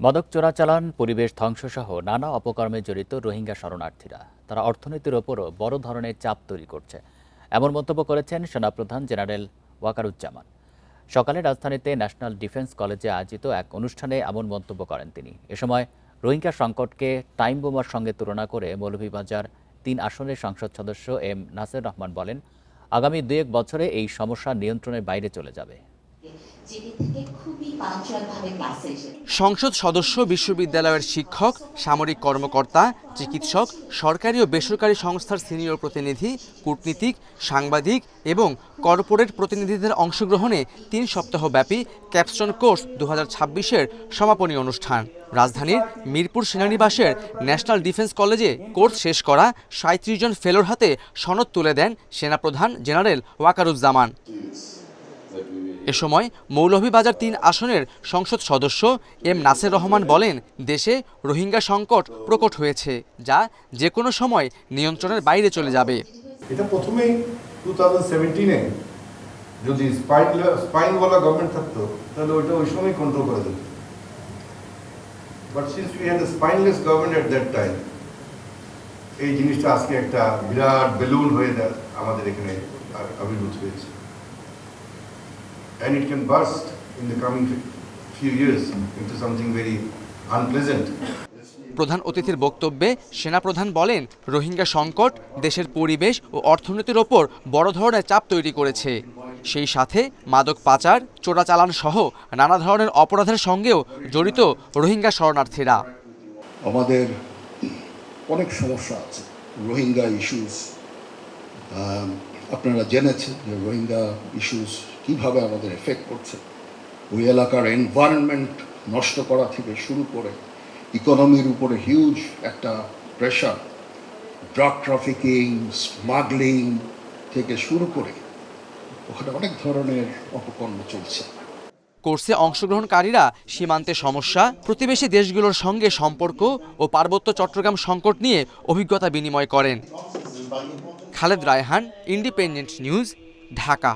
মাদক চোরাচালান, পরিবেশ ধ্বংসসহ নানা অপকর্মে জড়িত রোহিঙ্গা শরণার্থীরা তারা অর্থনীতির ওপরও বড় ধরনের চাপ তৈরি করছে, এমন মন্তব্য করেছেন সেনাপ্রধান জেনারেল ওয়াকারুজ্জামান। সকালে রাজধানীতে ন্যাশনাল ডিফেন্স কলেজে আয়োজিত এক অনুষ্ঠানে এমন মন্তব্য করেন তিনি। এ সময় রোহিঙ্গা সংকটকে টাইম বোমার সঙ্গে তুলনা করে মৌলভীবাজার ৩ আসনের সংসদ সদস্য এম নাসির রহমান বলেন, আগামী ২-১ বছরে এই সমস্যা নিয়ন্ত্রণের বাইরে চলে যাবে। সংসদ সদস্য, বিশ্ববিদ্যালয়ের শিক্ষক, সামরিক কর্মকর্তা, চিকিৎসক, সরকারি ও বেসরকারি সংস্থার সিনিয়র প্রতিনিধি, কূটনীতিক, সাংবাদিক এবং কর্পোরেট প্রতিনিধিদের অংশগ্রহণে ৩ সপ্তাহব্যাপী ক্যাপস্টোন কোর্স 2026-এর সমাপনী অনুষ্ঠান। রাজধানীর মিরপুর সেনানিবাসের ন্যাশনাল ডিফেন্স কলেজে কোর্স শেষ করা ৩৭ জন ফেলোর হাতে সনদ তুলে দেন সেনাপ্রধান জেনারেল ওয়াকারুজ্জামান। এ সময় মৌলভীবাজার ৩ আসনের সংসদ সদস্য এম নাসির রহমান বলেন, দেশে রোহিঙ্গা সংকট প্রকট হয়েছে, যা যে কোনো সময় নিয়ন্ত্রণের বাইরে চলে যাবে। এটা প্রথমেই 2017-এ যদি স্পাইনওয়ালা গভর্নমেন্ট থাকতো তাহলে ওইটা ওই সময় কন্ট্রোল করে দিত। But since we had a spineless government at that time, এই জিনিসটা আজকে একটা বিরাট বেলুন হয়ে আমাদের এখানে আবির্ভূত হয়েছে। And it can burst in the coming few years into something very unpleasant. প্রধান অতিথির বক্তব্যে সেনাপ্রধান বলেন, রোহিঙ্গা সংকট দেশের পরিবেশ ও অর্থনীতির ওপর বড় ধরনের চাপ তৈরি করেছে। সেই সাথে মাদক পাচার, চোরাচালান সহ নানা ধরনের অপরাধের সঙ্গেও জড়িত রোহিঙ্গা শরণার্থীরা। আমাদের অনেক সমস্যা আছে, রোহিঙ্গা ইস্যুস। আপনারা জেনেছেন যে রোহিঙ্গা ইস্যুস কীভাবে আমাদের এফেক্ট করছে। ওই এলাকার এনভায়রনমেন্ট নষ্ট করা থেকে শুরু করে ইকোনমির উপরে হিউজ একটা প্রেশার, ড্রাগ ট্রাফিকিং, স্মাগলিং থেকে শুরু করে ওখানে অনেক ধরনের অপকর্ম চলছে। কোর্সে অংশগ্রহণকারীরা সীমান্তে সমস্যা, প্রতিবেশী দেশগুলোর সঙ্গে সম্পর্ক ও পার্বত্য চট্টগ্রাম সংকট নিয়ে অভিজ্ঞতা বিনিময় করেন। Khaled Raihan, independent news, Dhaka.